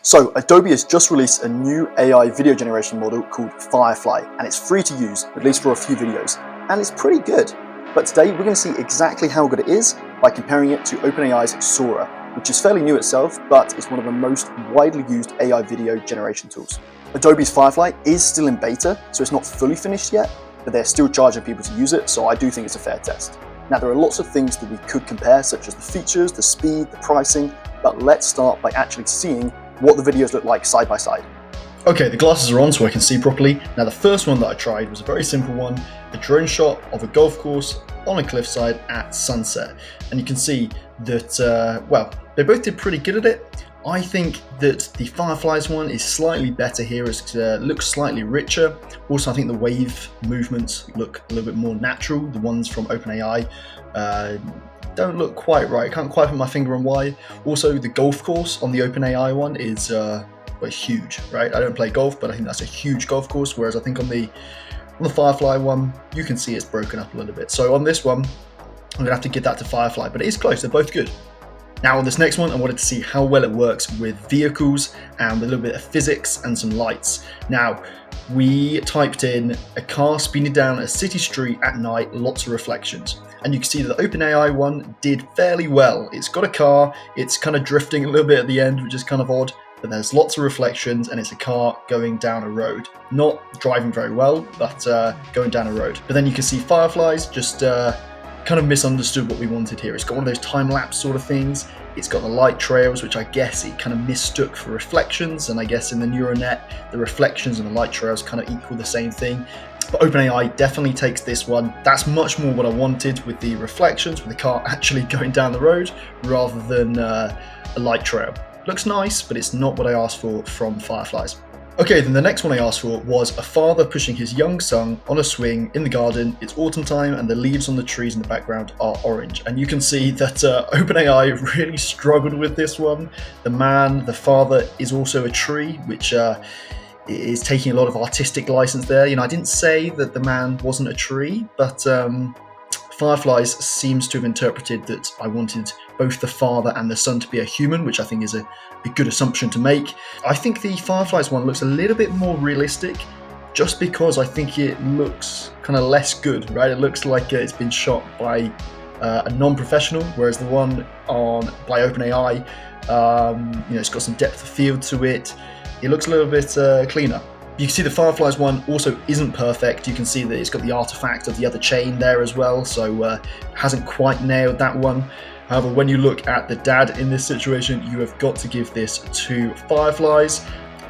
So Adobe has just released a new AI video generation model called Firefly, and it's free to use, at least for a few videos, and it's pretty good. But today we're going to see exactly how good it is by comparing it to OpenAI's Sora, which is fairly new itself, but is one of the most widely used AI video generation tools. Adobe's Firefly is still in beta, so it's not fully finished yet, but they're still charging people to use it, so I do think it's a fair test. Now, there are lots of things that we could compare, such as the features, the speed, the pricing, but let's start by actually seeing what the videos look like side by side. Okay, the glasses are on so I can see properly. Now the first one that I tried was a very simple one, a drone shot of a golf course on a cliffside at sunset. And you can see that, well, they both did pretty good at it. I think that the Fireflies one is slightly better here, as it looks slightly richer. Also, I think the wave movements look a little bit more natural. The ones from OpenAI don't look quite right. I can't quite put my finger on why. Also, the golf course on the OpenAI one is huge, right? I don't play golf, but I think that's a huge golf course. Whereas I think on the Firefly one, you can see it's broken up a little bit. So on this one, I'm gonna have to give that to Firefly, but it is close. They're both good. Now on this next one, I wanted to see how well it works with vehicles and with a little bit of physics and some lights. Now, we typed in a car speeding down a city street at night, lots of reflections. And you can see that the OpenAI one did fairly well. It's got a car, it's kind of drifting a little bit at the end, which is kind of odd, but there's lots of reflections and it's a car going down a road. Not driving very well, but going down a road. But then you can see Fireflies just kind of misunderstood what we wanted here. It's got one of those time-lapse sort of things. It's got the light trails, which I guess it kind of mistook for reflections. And I guess in the neural net, the reflections and the light trails kind of equal the same thing. But OpenAI definitely takes this one. That's much more what I wanted with the reflections, with the car actually going down the road rather than a light trail. Looks nice, but it's not what I asked for from Fireflies. Okay, then the next one I asked for was a father pushing his young son on a swing in the garden. It's autumn time and the leaves on the trees in the background are orange. And you can see that OpenAI really struggled with this one. The father is also a tree, which is taking a lot of artistic license there. You know, I didn't say that the man wasn't a tree, but Fireflies seems to have interpreted that I wanted both the father and the son to be a human, which I think is a good assumption to make. I think the Fireflies one looks a little bit more realistic, just because I think it looks kind of less good, right? It looks like it's been shot by a non-professional, whereas the one by OpenAI, it's got some depth of field to it. It looks a little bit cleaner. You can see the Fireflies one also isn't perfect. You can see that it's got the artifact of the other chain there as well, so hasn't quite nailed that one. However, when you look at the dad in this situation, you have got to give this to Fireflies,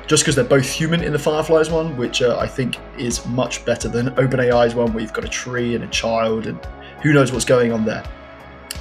just because they're both human in the Fireflies one, which I think is much better than OpenAI's one, where you've got a tree and a child and who knows what's going on there.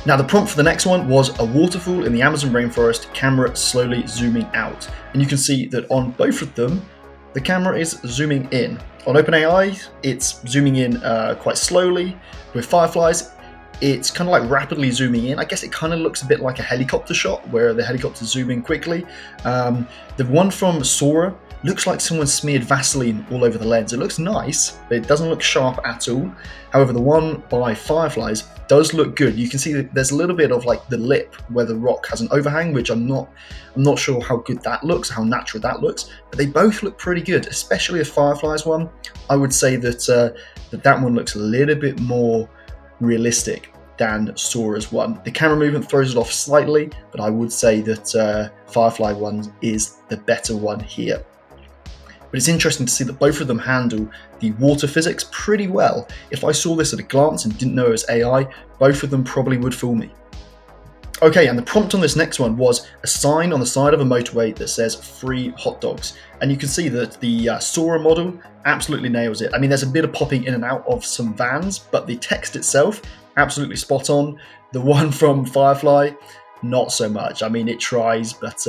Now the prompt for the next one was a waterfall in the Amazon rainforest, camera slowly zooming out. And you can see that on both of them, the camera is zooming in. On OpenAI, it's zooming in quite slowly. With Fireflies, it's kind of like rapidly zooming in. I guess it kind of looks a bit like a helicopter shot, where the helicopter's zooming quickly. The one from Sora looks like someone smeared Vaseline all over the lens. It looks nice, but it doesn't look sharp at all. However, the one by Fireflies does look good. You can see that there's a little bit of like the lip where the rock has an overhang, which I'm not sure how good that looks, how natural that looks, but they both look pretty good, especially a Fireflies one. I would say that that one looks a little bit more realistic than Sora's one. The camera movement throws it off slightly, but I would say that Firefly one is the better one here. But it's interesting to see that both of them handle the water physics pretty well. If I saw this at a glance and didn't know it was AI, both of them probably would fool me. Okay, and the prompt on this next one was a sign on the side of a motorway that says free hot dogs. And you can see that the Sora model absolutely nails it. I mean, there's a bit of popping in and out of some vans, but the text itself, absolutely spot on. The one from Firefly, not so much. I mean, it tries, but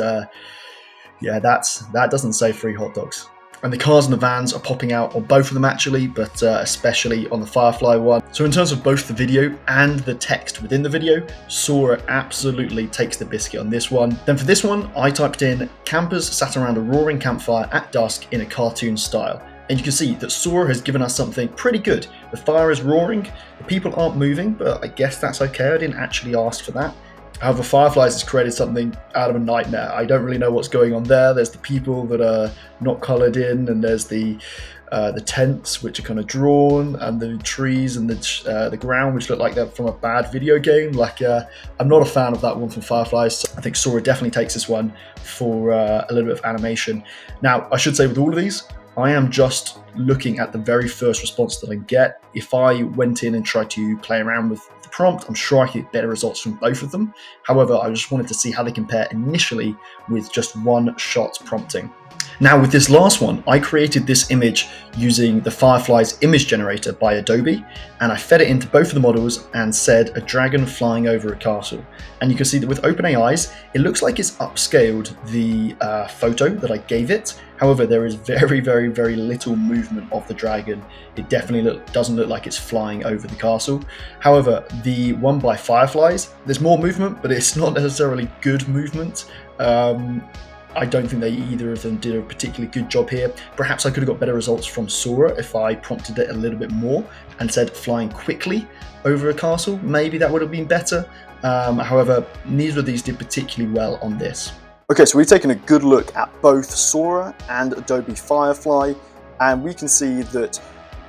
yeah, that doesn't say free hot dogs. And the cars and the vans are popping out on both of them actually, but especially on the Firefly one. So in terms of both the video and the text within the video, Sora absolutely takes the biscuit on this one. Then for this one, I typed in campers sat around a roaring campfire at dusk in a cartoon style. And you can see that Sora has given us something pretty good. The fire is roaring, the people aren't moving, but I guess that's okay. I didn't actually ask for that. However, Fireflies has created something out of a nightmare. I don't really know what's going on there. There's the people that are not coloured in, and there's the tents which are kind of drawn, and the trees and the ground which look like they're from a bad video game. I'm not a fan of that one from Fireflies. So I think Sora definitely takes this one for a little bit of animation. Now, I should say with all of these, I am just looking at the very first response that I get. If I went in and tried to play around with the prompt, I'm sure I could get better results from both of them. However, I just wanted to see how they compare initially with just one-shot prompting. Now, with this last one, I created this image using the Firefly's image generator by Adobe, and I fed it into both of the models and said a dragon flying over a castle. And you can see that with OpenAI's, it looks like it's upscaled the photo that I gave it. However, there is very, very, very little movement of the dragon. It definitely doesn't look like it's flying over the castle. However, the one by Fireflies, there's more movement, but it's not necessarily good movement. I don't think either of them did a particularly good job here. Perhaps I could have got better results from Sora if I prompted it a little bit more and said flying quickly over a castle. Maybe that would have been better. However, neither of these did particularly well on this. Okay, so we've taken a good look at both Sora and Adobe Firefly, and we can see that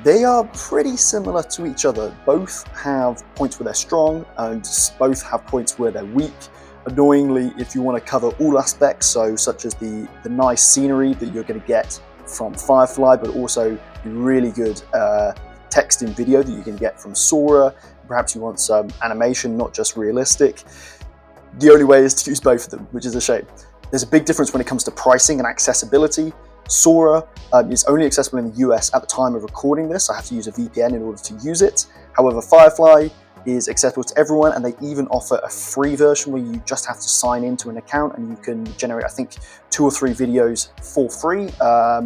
they are pretty similar to each other. Both have points where they're strong and both have points where they're weak. Annoyingly, if you want to cover all aspects, such as the nice scenery that you're going to get from Firefly, but also the really good text and video that you can get from Sora, perhaps you want some animation, not just realistic, the only way is to use both of them, which is a shame. There's a big difference when it comes to pricing and accessibility. Sora is only accessible in the US at the time of recording this. I have to use a VPN in order to use it. However, Firefly is accessible to everyone, and they even offer a free version where you just have to sign into an account and you can generate, I think, 2 or 3 videos for free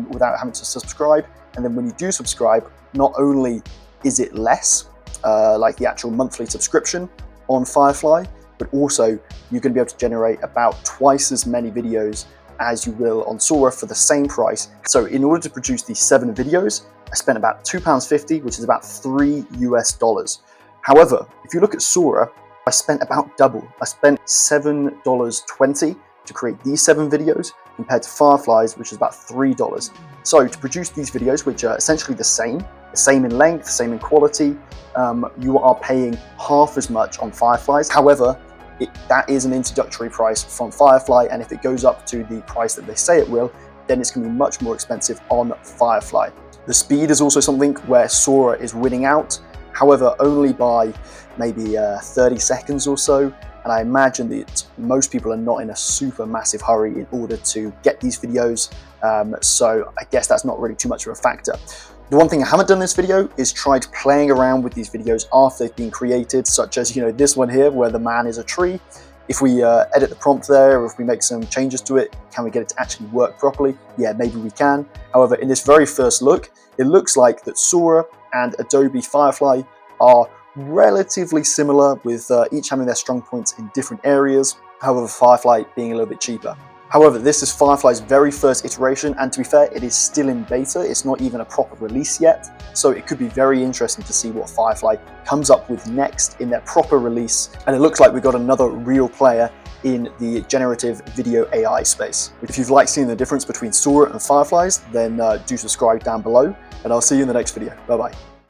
without having to subscribe. And then when you do subscribe, not only is it less, like the actual monthly subscription on Firefly, but also you're going to be able to generate about twice as many videos as you will on Sora for the same price. So in order to produce these 7 videos, I spent about £2.50, which is about $3 US. However, if you look at Sora, I spent about double. I spent $7.20 to create these 7 videos compared to Firefly's, which is about $3. So to produce these videos, which are essentially the same in length, same in quality, you are paying half as much on Firefly's. However, that is an introductory price from Firefly, and if it goes up to the price that they say it will, then it's going to be much more expensive on Firefly. The speed is also something where Sora is winning out. However, only by maybe 30 seconds or so, and I imagine that most people are not in a super massive hurry in order to get these videos, so I guess that's not really too much of a factor. The one thing I haven't done in this video is tried playing around with these videos after they've been created, such as this one here where the man is a tree. If we edit the prompt there, or if we make some changes to it, can we get it to actually work properly? Yeah, maybe we can. However, in this very first look, it looks like that Sora and Adobe Firefly are relatively similar, with each having their strong points in different areas. However, Firefly being a little bit cheaper. However, this is Firefly's very first iteration, and to be fair, it is still in beta. It's not even a proper release yet, so it could be very interesting to see what Firefly comes up with next in their proper release. And it looks like we've got another real player in the generative video AI space. If you've liked seeing the difference between Sora and Fireflies, then do subscribe down below, and I'll see you in the next video. Bye bye.